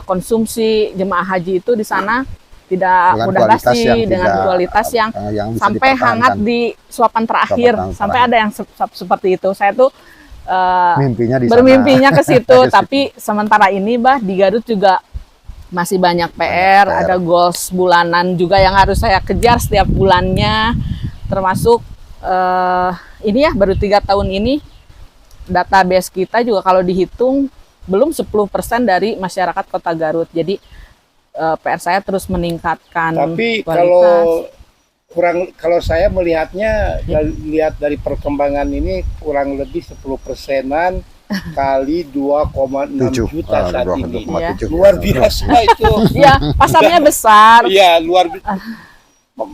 konsumsi jemaah haji itu di sana tidak Dengan mudah kualitas basi, yang dengan tidak, kualitas yang bisa sampai hangat dipertahankan. di suapan terakhir, Suapan sampai terakhir. ada yang seperti itu. Saya tuh Mimpinya di sana. bermimpinya ke situ, Ke situ. tapi sementara ini bah di Garut juga masih banyak PR, PR. ada goals bulanan juga yang harus saya kejar setiap bulannya, termasuk ini ya baru 3 tahun ini database kita juga kalau dihitung belum 10% dari masyarakat Kota Garut. Jadi PR saya terus meningkatkan Tapi kualitas. kalau saya melihatnya lihat dari perkembangan ini kurang lebih 10%-an kali 2,6 juta saat ini. 2,7. Luar biasa itu. Ya, pasarnya besar. Iya, luar biasa.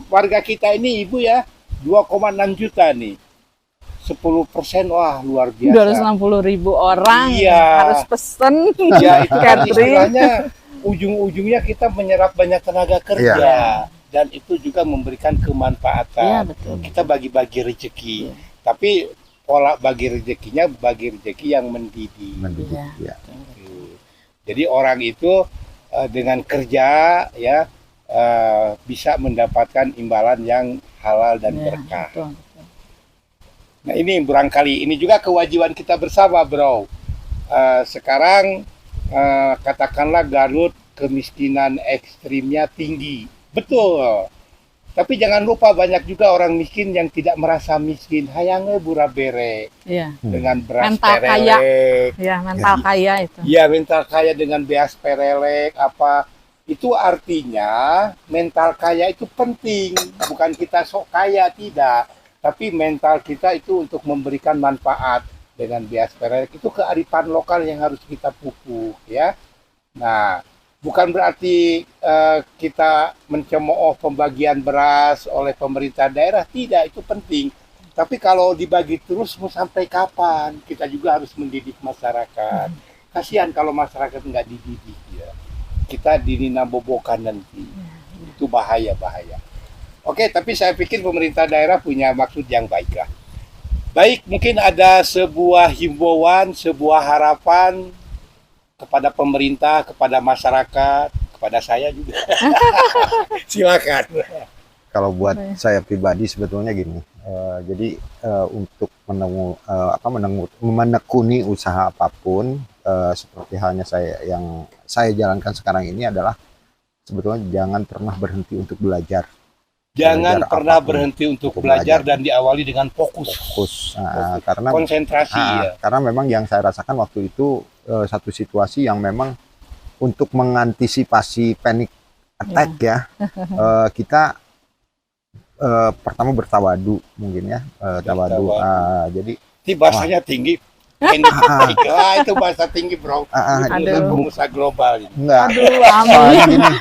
Warga kita ini Ibu ya 2,6 juta nih. 10%, wah luar biasa. 260.000 orang Iya. harus pesen. Ya itu kan catering. istilahnya ujung-ujungnya kita menyerap banyak tenaga kerja dan itu juga memberikan Iya, kemanfaatan. betul. Kita bagi-bagi rezeki, tapi pola bagi rezekinya bagi rezeki yang mendidik. Mendidik, Iya. ya. Jadi orang itu dengan kerja ya bisa mendapatkan imbalan yang halal dan Iya, berkah. betul. Nah ini barangkali ini juga kewajiban kita bersama, bro. Sekarang katakanlah Garut kemiskinan ekstrimnya tinggi, betul. Tapi jangan lupa banyak juga orang miskin yang tidak merasa miskin. Hayangnya bura bere Iya. dengan beras Mental kaya. perelek. Ya, mental kaya itu. Ya mental kaya dengan beras perelek apa. Itu artinya mental kaya itu penting. Bukan kita sok kaya, tidak. Tapi mental kita itu untuk memberikan manfaat. Dengan beras perelek itu kearifan lokal yang harus kita pupuk ya. Nah, bukan berarti kita mencemooh pembagian beras oleh pemerintah daerah, tidak, itu penting. Tapi kalau dibagi terus mau sampai kapan? Kita juga harus mendidik masyarakat. Kasihan kalau masyarakat nggak dididik ya. Kita dininabobokan nanti. Itu bahaya. Oke, tapi saya pikir pemerintah daerah punya maksud yang baik lah. Baik, mungkin ada sebuah himbauan, sebuah harapan kepada pemerintah, kepada masyarakat, kepada saya juga. Silakan. Kalau buat saya pribadi sebetulnya gini, jadi untuk menekuni usaha apapun, seperti halnya yang saya jalankan sekarang ini adalah sebetulnya jangan pernah berhenti untuk belajar. Jangan Belajar pernah apapun. berhenti untuk belajar dan diawali dengan fokus. Karena Konsentrasi ya. karena memang yang saya rasakan waktu itu satu situasi yang memang untuk mengantisipasi panic attack ya, kita pertama bertawadu mungkin ya, tawadu. Jadi Ini bahasanya tinggi. Itu bahasa tinggi, bro. Itu Aduh. pengusaha global ini. enggak. Aduh, amin. Soalnya gini,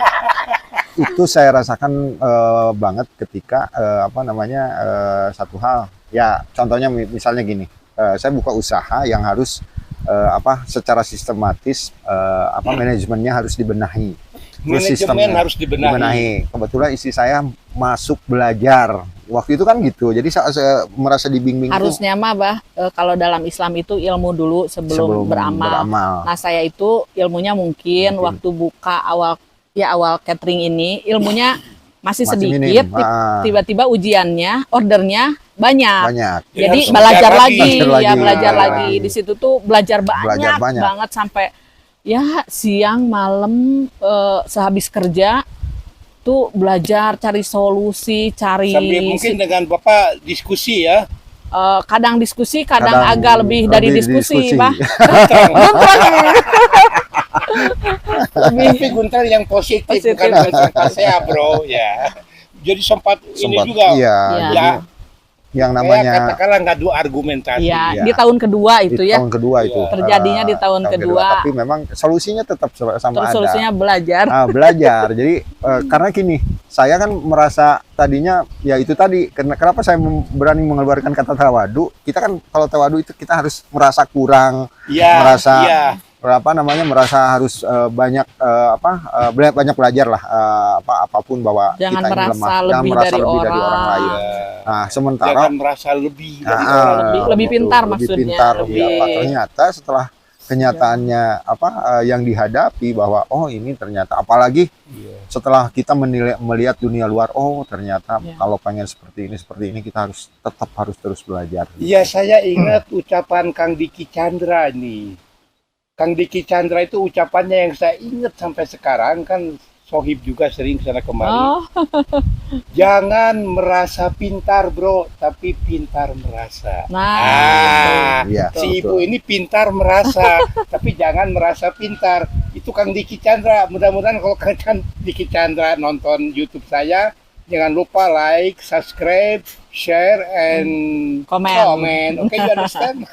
itu saya rasakan banget ketika satu hal ya, contohnya misalnya gini, saya buka usaha yang harus secara sistematis manajemennya harus dibenahi. Terus Manajemen harus dibenahi. Kebetulan istri saya masuk belajar waktu itu kan gitu, jadi saya merasa dibimbing. Harusnya mah bah kalau dalam Islam itu ilmu dulu sebelum beramal. Nah saya itu ilmunya mungkin waktu buka awal catering ini ilmunya masih sedikit, minim. tiba-tiba ujiannya ordernya banyak. harus Jadi belajar lagi. Belajar lagi. Di situ tuh belajar banyak banget sampai ya siang malam sehabis kerja tuh belajar, cari solusi, cari sambil mungkin dengan Bapak diskusi ya. kadang diskusi, kadang agak lebih dari diskusi. Bah. Tapi Gunter yang positif. Bukan bahasa saya, bro ya. Jadi sempat ini juga. Iya. Ya. Yang namanya katakanlah ngadu argumentasi. Ya, di tahun kedua itu di ya. tahun kedua itu. Terjadinya di tahun kedua. Tapi memang solusinya tetap sama Terus ada. solusinya belajar. Belajar. Jadi karena gini, saya kan merasa tadinya ya itu tadi, kenapa saya berani mengeluarkan kata tawadu? Kita kan kalau tawadu itu kita harus merasa kurang, merasa merasa harus banyak banyak belajar lah, apapun bahwa Jangan kita ini merasa lemah, jangan lebih merasa dari lebih dari orang orang. lain. Ya. Nah, sementara Jangan merasa lebih dari Ah, orang. lebih betul, pintar lebih maksudnya, pintar, lebih- ya, Pak. Ternyata setelah kenyataannya yang dihadapi bahwa oh ini ternyata, apalagi Iya. setelah kita melihat dunia luar, oh ternyata Ya. kalau pengen seperti ini kita tetap harus terus belajar. Iya, saya ingat ucapan Kang Diki Chandra nih. Kang Diki Chandra itu ucapannya yang saya ingat sampai sekarang, kan Sohib juga sering kesana kemari. Oh, Jangan merasa pintar bro, tapi pintar merasa. nah, Iya, Si betul. ibu ini pintar merasa, tapi jangan merasa pintar. Itu Kang Diki Chandra. Mudah-mudahan kalau Kang Diki Chandra nonton YouTube saya, jangan lupa like, subscribe, share, and Comment. Oke, you understand?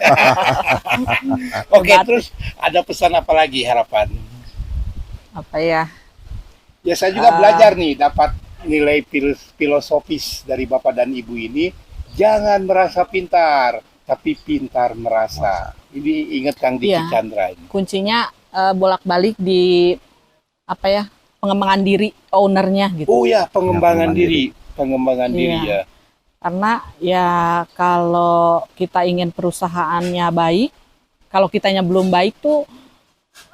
Oke, terus ada pesan apa lagi harapan? apa ya? Ya saya juga belajar nih, dapat nilai filosofis dari Bapak dan Ibu ini. Jangan merasa pintar, tapi pintar merasa. Ini ingat Kang Diki Iya. Chandra ini. Kuncinya bolak-balik di pengembangan diri ownernya gitu. Oh ya, pengembangan pengembangan diri. Pengembangan diri Iya. ya. Karena ya kalau kita ingin perusahaannya baik, kalau kitanya belum baik tuh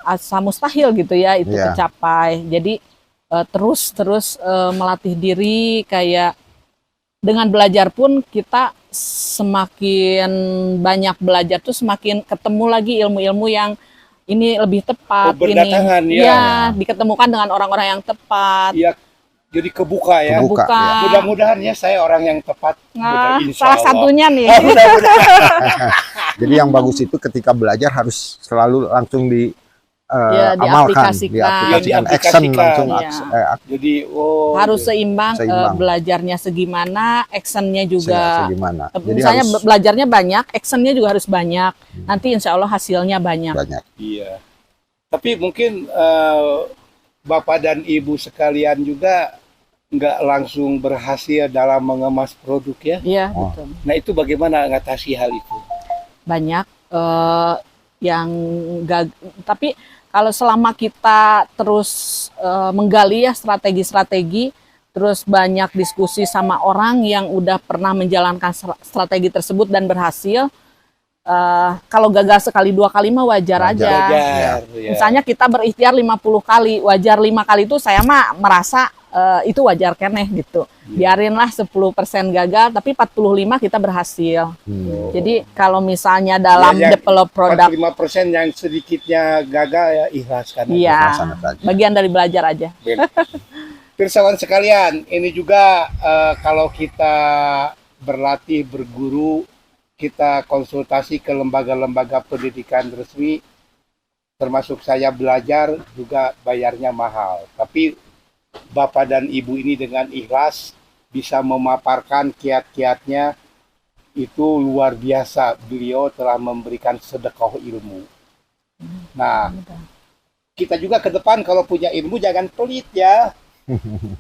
asa mustahil gitu ya itu Iya. tercapai. Jadi terus melatih diri, kayak dengan belajar pun kita semakin banyak belajar tuh semakin ketemu lagi ilmu-ilmu yang ini lebih tepat, Oh, berdatangan, ini ya. diketemukan dengan orang-orang yang tepat. Iya, jadi kebuka ya. Kebuka. Buka. Mudah-mudahan ya saya orang yang tepat. Nah, Insya salah Allah. satunya nih. Oh, mudah-mudahan. Jadi yang bagus itu ketika belajar harus selalu langsung Ya, amalkan, diaplikasikan. Ya, action diaplikasikan. langsung Iya. Jadi Harus seimbang, Seimbang. belajarnya segimana, actionnya juga. gimana. Jadi Misalnya harus belajarnya banyak, actionnya juga harus banyak. Nanti insya Allah hasilnya banyak. banyak. iya. Tapi mungkin Bapak dan Ibu sekalian juga nggak langsung berhasil dalam mengemas produk ya. Iya, Oh. betul. Nah itu bagaimana mengatasi hal itu? Banyak yang tapi kalau selama kita terus menggali ya strategi-strategi, terus banyak diskusi sama orang yang udah pernah menjalankan strategi tersebut dan berhasil, kalau gagal sekali 2 kali mah wajar aja. Wajar, ya. Misalnya kita berikhtiar 50 kali, wajar 5 kali itu saya mah merasa itu wajar keneh gitu. Biarinlah 10% gagal, tapi 45 kita berhasil. Jadi kalau misalnya dalam Ya, yang develop produk, 45% yang sedikitnya gagal ya ikhlaskan. aja. iya, Laksana saja. bagian dari belajar aja. Pirsawan sekalian, ini juga kalau kita berlatih, berguru, kita konsultasi ke lembaga-lembaga pendidikan resmi, termasuk saya belajar juga bayarnya mahal. Tapi Bapak dan Ibu ini dengan ikhlas bisa memaparkan kiat-kiatnya, itu luar biasa. Beliau telah memberikan sedekah ilmu. Nah, kita juga ke depan kalau punya ilmu jangan pelit ya.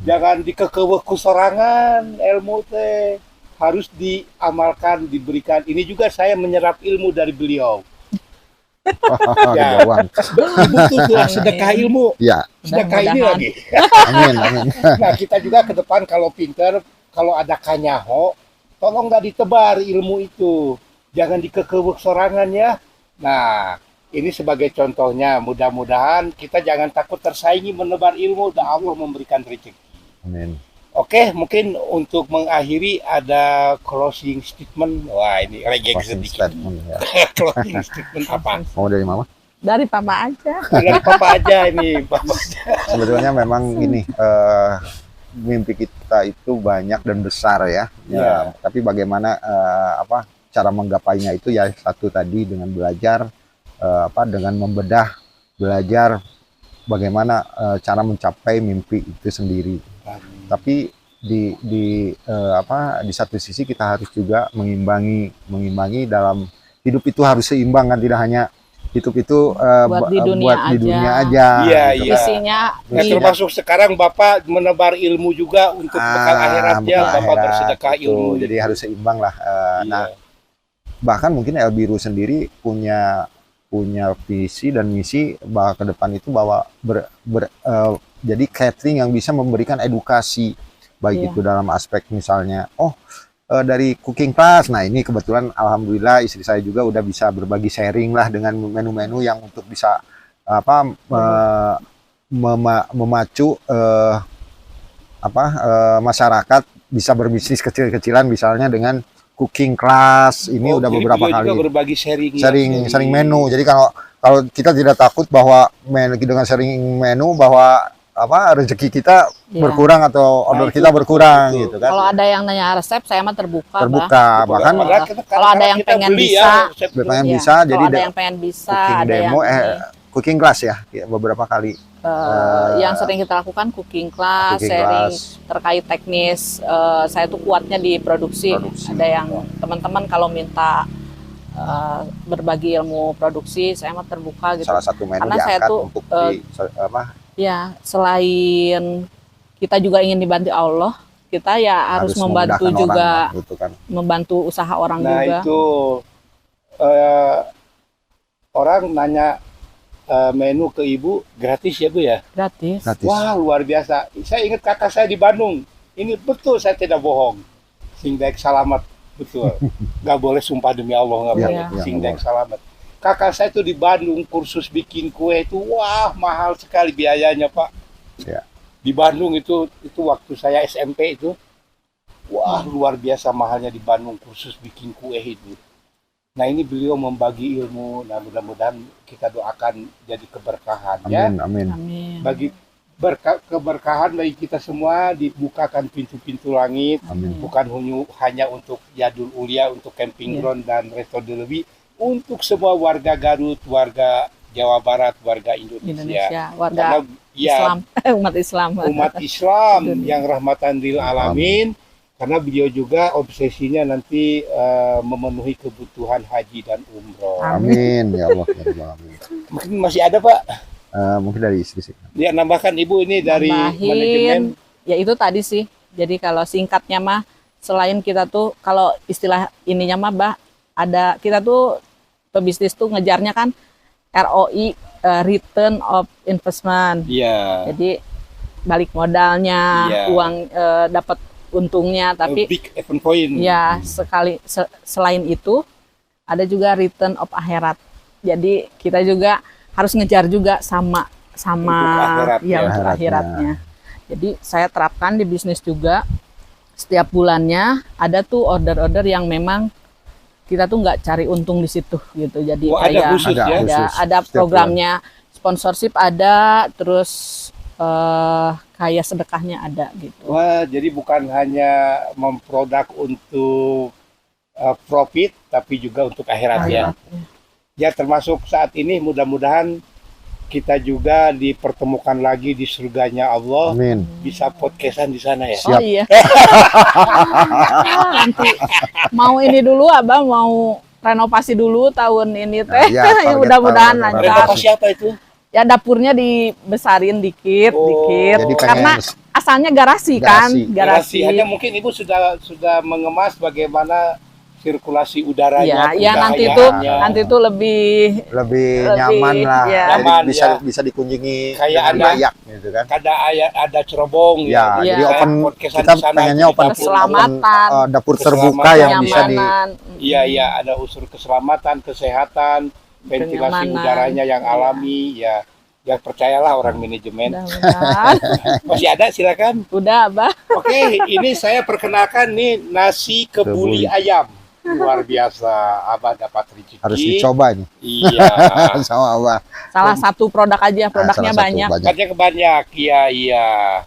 Jangan dikekeueuh ku sorangan, ilmu teh harus diamalkan, diberikan. Ini juga saya menyerap ilmu dari beliau. Ya. Jawab. Ibu tuh sedekah ilmu, Ya, sedekah ini Mudah-mudahan. lagi. amin, amin. Nah, kita juga ke depan kalau pinter, kalau ada kanyaho, tolong nggak ditebar ilmu itu. Jangan dikekeueuh sorangan ya. Nah, ini sebagai contohnya, mudah-mudahan kita jangan takut tersaingi menebar ilmu, dan Allah memberikan rezeki. Amin. Oke, mungkin untuk mengakhiri ada closing statement. Wah, ini reggae Closing sedikit. statement, ya. Closing statement apa? Mau dari mama? Dari Papa aja. Dari Papa aja ini, Bapak. Sebetulnya memang gini, mimpi kita itu banyak dan besar ya. Iya. Tapi bagaimana cara menggapainya itu ya satu tadi dengan belajar, dengan membedah, belajar bagaimana cara mencapai mimpi itu sendiri. Tapi di satu sisi kita harus juga mengimbangi dalam hidup itu harus seimbang kan, tidak hanya hidup itu Buat di dunia buat di aja. dunia aja. Iya, gitu iya. kan. Isinya Nah, termasuk sekarang Bapak menebar ilmu juga untuk bekal akhiratnya, bekal Bapak akhirat, bersedekah gitu. ilmu. Jadi harus seimbang lah. Iya. Nah, bahkan mungkin El Biru sendiri punya punya visi dan misi bahwa ke depan itu bahwa jadi catering yang bisa memberikan edukasi baik Iya. itu dalam aspek misalnya dari cooking class. Nah, ini kebetulan alhamdulillah istri saya juga udah bisa berbagi sharing lah dengan menu-menu yang untuk bisa memacu masyarakat bisa berbisnis kecil-kecilan misalnya dengan cooking class. Ini udah jadi beberapa beliau kali juga berbagi sharing sharing menu. Jadi kalau kita tidak takut bahwa dengan sharing menu bahwa rezeki kita Iya. berkurang atau order itu kita berkurang betul. gitu kan. Kalau ada yang nanya resep, saya mah terbuka, Terbuka, bahkan Kalau ada yang pengen bisa, pengen Iya. bisa jadi Kalau ada yang pengen bisa, cooking ada demo yang cooking class ya beberapa kali. yang sering kita lakukan cooking class, Cooking sharing class. terkait teknis. Saya tuh kuatnya di produksi. Ada yang teman-teman kalau minta berbagi ilmu produksi, saya mah terbuka gitu. Salah satu menu Karena saya diangkat tuh, untuk Ya, selain kita juga ingin dibantu Allah, kita ya harus membantu memudahkan juga, orang, gitu kan. membantu usaha orang Nah juga. itu orang nanya menu ke ibu gratis ya Bu ya? Gratis. Gratis. Wah luar biasa. Saya ingat kakak saya di Bandung. Ini betul, saya tidak bohong. Singdek Salamet, betul. Gak boleh sumpah demi Allah, nggak Iya, boleh. iya, Singdek nggak Salamet. Kakak saya itu di Bandung kursus bikin kue itu, wah mahal sekali biayanya Pak. Ya. Di Bandung itu waktu saya SMP itu, wah luar biasa mahalnya di Bandung kursus bikin kue itu. Nah ini beliau membagi ilmu, nah mudah-mudahan kita doakan jadi keberkahan ya. Amin, amin. Amin. Bagi keberkahan bagi kita semua, dibukakan pintu-pintu langit, Amin. bukan hanya untuk Yadul Ulia, untuk camping Iya. ground dan Resto Delewi, untuk semua warga Garut, warga Jawa Barat, warga Indonesia. Indonesia, warga Karena ya Islam, umat Islam. umat Islam yang rahmatan lil alamin, karena beliau juga obsesinya nanti memenuhi kebutuhan haji dan umroh. Amin ya Allah, ya Rabbal alamin. Mungkin masih ada Pak? Mungkin dari istri sih. Ya nambahkan Ibu ini dari manajemen. Ya itu tadi sih. Jadi kalau singkatnya mah, selain kita tuh kalau istilah ininya mah bah, ada kita tuh pebisnis tuh ngejarnya kan ROI, return of investment. Iya. Jadi balik modalnya, Iya. uang dapat untungnya, tapi Big event point. ya selain itu ada juga return of akhirat. Jadi kita juga harus ngejar juga sama Untuk akhirat, ya, ya. untuk Akhiratnya. akhiratnya. Jadi saya terapkan di bisnis juga, setiap bulannya ada tuh order-order yang memang kita tuh nggak cari untung di situ gitu. Jadi Oh, ada kayak khusus ya? ada Setiap programnya, sponsorship ada, terus kayak sedekahnya ada gitu. Wah, jadi bukan hanya memproduk untuk profit, tapi juga untuk akhirat ya. Akhiratnya. Ya termasuk saat ini mudah-mudahan kita juga dipertemukan lagi di surganya Allah, Amin. bisa podcastan di sana ya. Oh Siap. iya. Nanti mau ini dulu Abah, mau renovasi dulu tahun ini teh. Ya, target Mudah-mudahan tahun lancar. Renovasi apa itu? Ya dapurnya dibesarin dikit, Oh, dikit. Jadi Karena pengen asalnya garasi kan, Garasi. Hanya mungkin Ibu sudah mengemas bagaimana sirkulasi udaranya. Ya nanti kebudayaannya. itu lebih lebih Lebih, nyaman lah. ya. Jadi Nyaman, bisa ya. bisa dikunjungi Kayak dengan ada- layak gitu kan. ada cerobong Ya, Iya. jadi open Podcastan kita di sana, pengennya di open dapur. Keselamatan. dapur Keselamatan. terbuka yang bisa di kenyamanan. Iya, iya, ada unsur keselamatan, kesehatan, ventilasi Kenyamanan. udaranya yang Iya. alami, ya percayalah orang manajemen. Mudah-mudahan. Masih ada, silakan. Udah Abah. Oke, ini saya perkenalkan nih nasi kebuli Kebuli. ayam. Luar biasa, Abah dapat rezeki. harus dicoba nih Iya. sama Allah. Salah satu produk aja, produknya Salah satu banyak. Banyak, iya.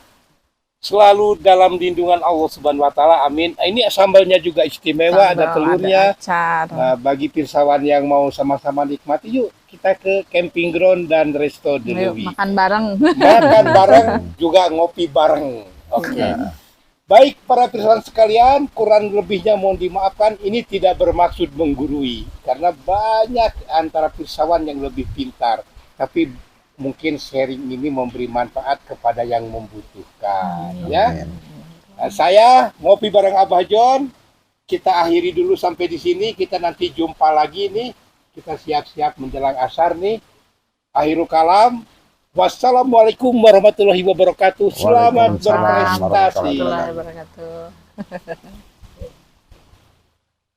Selalu dalam lindungan Allah Subhanahu wa taala. Amin. Ini sambalnya juga istimewa, ada Sambal, telurnya. ada acar. Nah, bagi pirsawan yang mau sama-sama nikmati, yuk kita ke camping ground dan Resto Ayo Delewi. makan bareng. Makan bareng, juga ngopi bareng. Oke. Baik para pirsawan sekalian, kurang lebihnya mohon dimaafkan. Ini tidak bermaksud menggurui, karena banyak antara pirsawan yang lebih pintar. Tapi mungkin sharing ini memberi manfaat kepada yang membutuhkan. Ya. Amin. Nah, saya ngopi bareng Abah John. Kita akhiri dulu sampai di sini. Kita nanti jumpa lagi nih. kita siap-siap menjelang asar nih. Akhirul kalam. Wassalamualaikum warahmatullahi wabarakatuh. Selamat Waalaikumsalam berprestasi. warahmatullahi Warahmatullahi wabarakatuh.